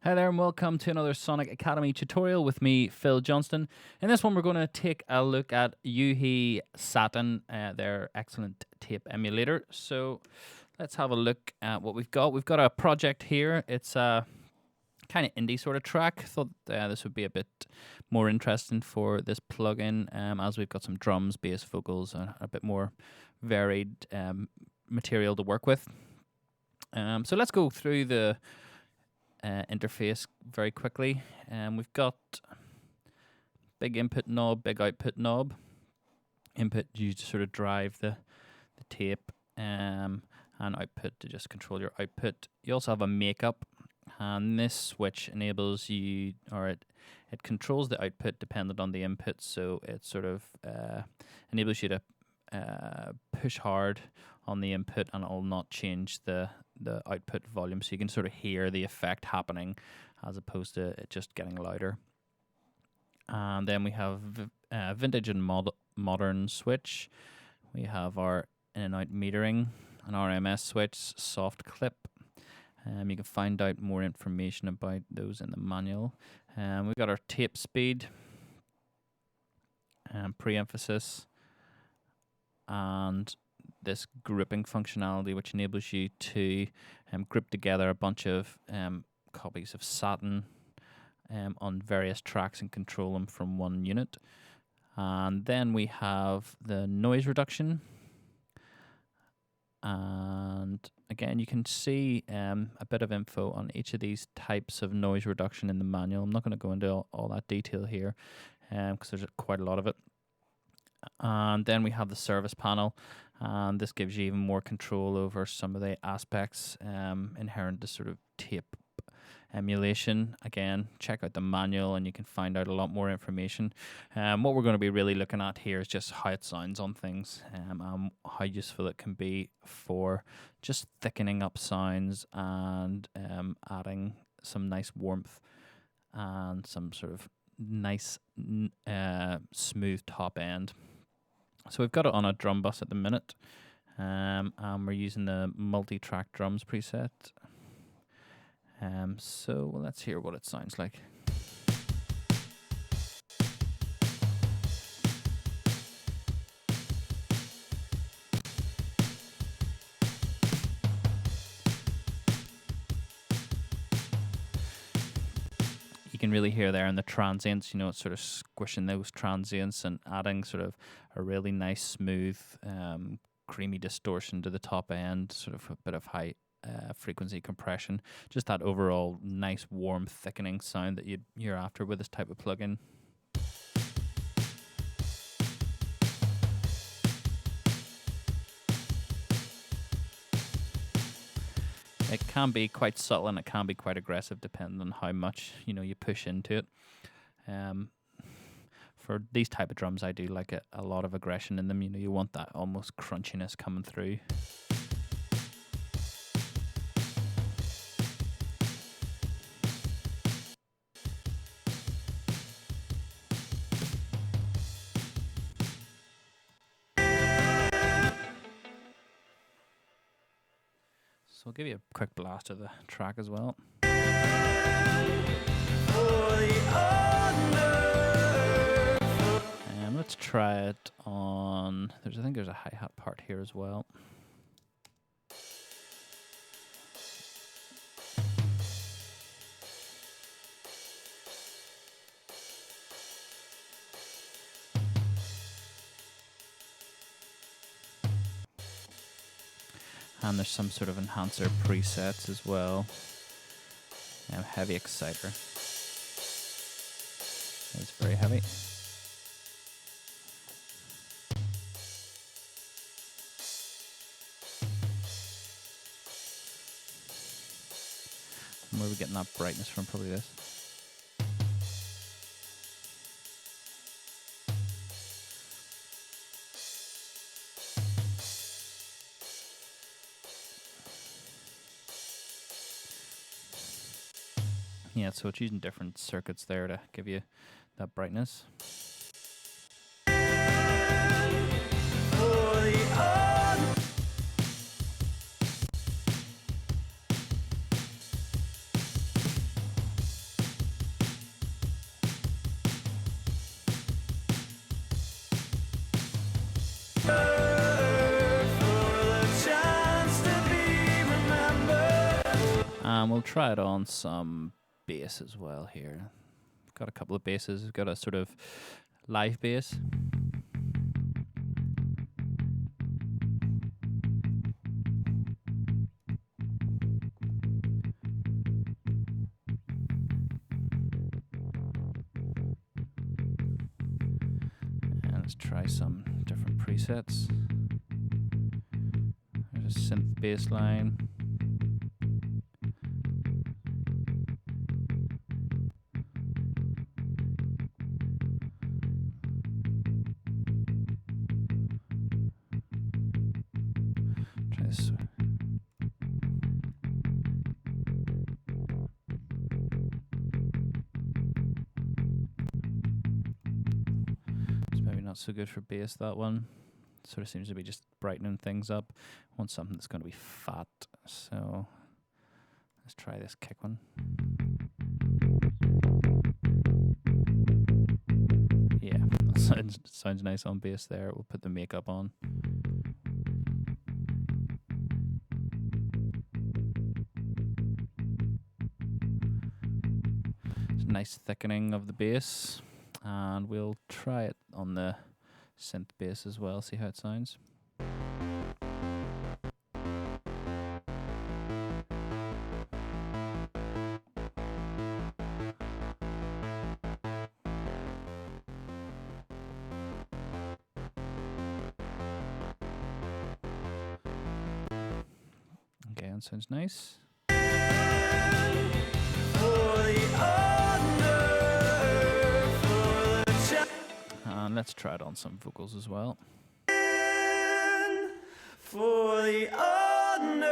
Hi there and welcome to another Sonic Academy tutorial with me, Phil Johnston. In this one we're going to take a look at Satin, their excellent tape emulator. So let's have a look at what we've got. We've got a project here. It's a kind of indie sort of track. Thought this would be a bit more interesting for this plugin as we've got some drums, bass, vocals, and a bit more varied material to work with. So let's go through the interface very quickly. We've got big input knob, big output knob. Input used to sort of drive the tape, and output to just control your output. You also have a makeup, and this switch enables you, or it controls the output dependent on the input. So it sort of enables you to push hard on the input and it will not change the output volume, so you can sort of hear the effect happening as opposed to it just getting louder. And then we have vintage and modern switch. We have our in and out metering, an RMS switch, soft clip. You can find out more information about those in the manual. We've got our tape speed, pre-emphasis, and this grouping functionality, which enables you to group together a bunch of copies of Satin on various tracks and control them from one unit. And then we have the noise reduction. And again, you can see a bit of info on each of these types of noise reduction in the manual. I'm not going to go into all that detail here because there's quite a lot of it. And then we have the service panel, and this gives you even more control over some of the aspects inherent to sort of tape emulation. Again, check out the manual and you can find out a lot more information. What we're going to be really looking at here is just how it sounds on things, and how useful it can be for just thickening up sounds and adding some nice warmth and some sort of nice smooth top end. So we've got it on a drum bus at the minute, and we're using the multi-track drums preset. So let's hear what it sounds like. You can really hear there in the transients, you know, it's sort of squishing those transients and adding sort of a really nice, smooth, creamy distortion to the top end, sort of a bit of high frequency compression. Just that overall nice, warm, thickening sound that you're after with this type of plugin. It can be quite subtle and it can be quite aggressive depending on how much you push into it. For these type of drums, I do like a lot of aggression in them. You want that almost crunchiness coming through. So I'll give you a quick blast of the track as well. Let's try it on. I think there's a hi-hat part here as well. And there's some sort of enhancer presets as well. Heavy exciter. It's very heavy. And where are we getting that brightness from? Probably this. Yeah, so it's using different circuits there to give you that brightness. We'll try it on some bass as well here. We've got a couple of basses. We've got a sort of live bass. And let's try some different presets. There's a synth bass line. Try this. It's maybe not so good for bass, that one. Sort of seems to be just brightening things up. I want something that's going to be fat, so let's try this kick one. Yeah, that sounds nice on bass there. We'll put the makeup on. It's a nice thickening of the bass, and we'll try it on the synth bass as well, see how it sounds. Okay, that sounds nice. And let's try it on some vocals as well. For the honor,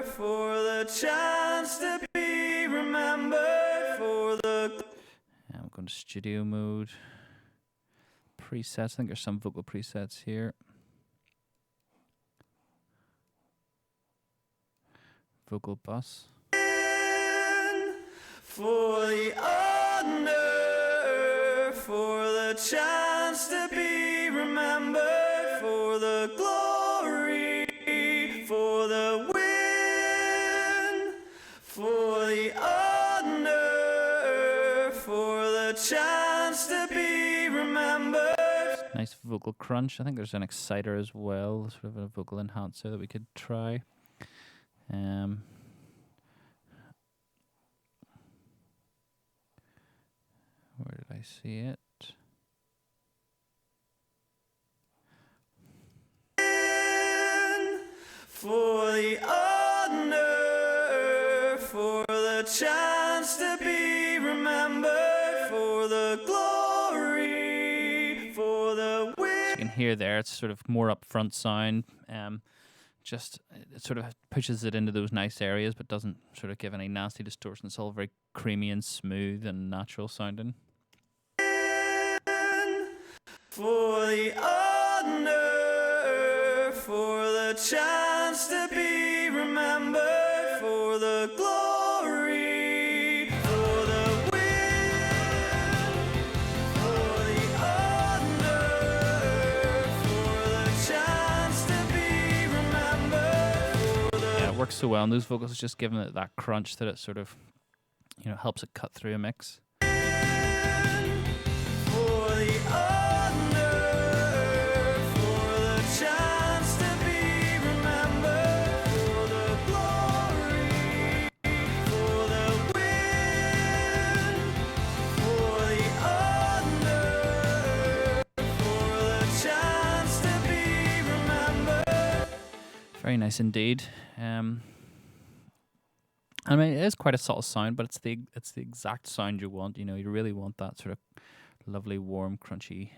for the chance to be remembered, for the... And we're going to studio mode. Presets, I think there's some vocal presets here. Vocal bus. For the honor, for the chance to be remembered, for the glory, for the win, for the honor, for the chance to be remembered. Nice vocal crunch. I think there's an exciter as well, sort of a vocal enhancer that we could try. Where did I see it? For the honor, for the chance to be remembered, for the glory, for the win. So you can hear there, it's sort of more upfront sound. Just it sort of pushes it into those nice areas, but doesn't sort of give any nasty distortion. It's all very creamy and smooth and natural sounding. For the honor, for the chance to be remembered, for the glory, for the win, for the honor, for the chance to be remembered, for the... Yeah, it works so well, and those vocals just giving it that crunch that it sort of, you know, helps it cut through a mix. For the very nice indeed. I mean, it is quite a subtle sound, but it's the exact sound you want. You know, you really want that sort of lovely, warm, crunchy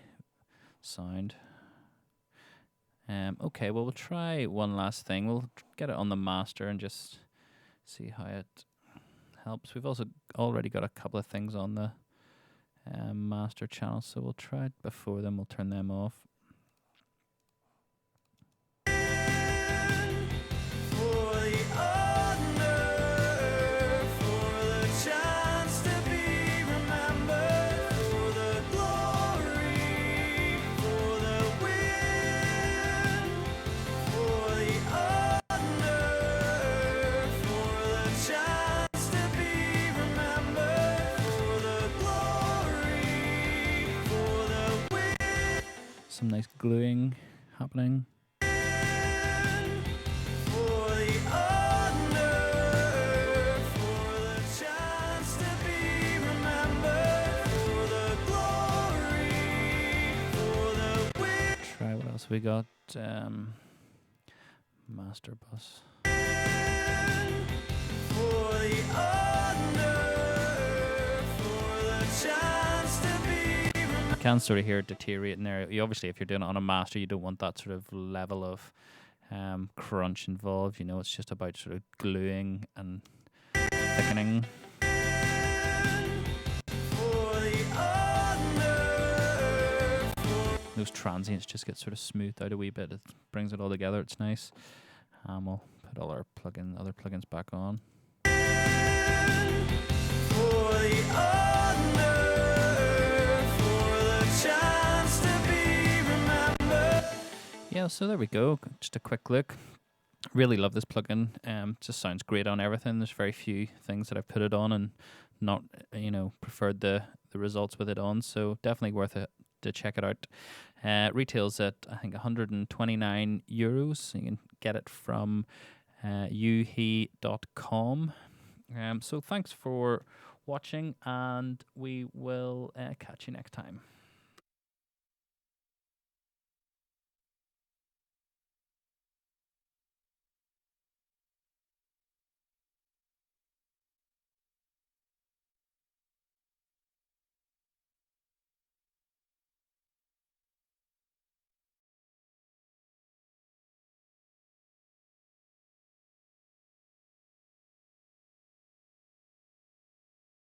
sound. Okay, well, we'll try one last thing. We'll get it on the master and just see how it helps. We've also already got a couple of things on the master channel, so we'll try it before then. We'll turn them off. some nice gluing happening. Try what else we got. Master bus. You can sort of hear it deteriorating there. You obviously, if you're doing it on a master, you don't want that sort of level of crunch involved. You know, it's just about sort of gluing and thickening. Those transients just get sort of smoothed out a wee bit. It brings it all together. It's nice. We'll put all our other plugins back on. Yeah, so there we go. Just a quick look. Really love this plugin. Just sounds great on everything. There's very few things that I've put it on and not, preferred the results with it on. So definitely worth it to check it out. Retails at I think €129. You can get it from uhe.com. So thanks for watching, and we will catch you next time.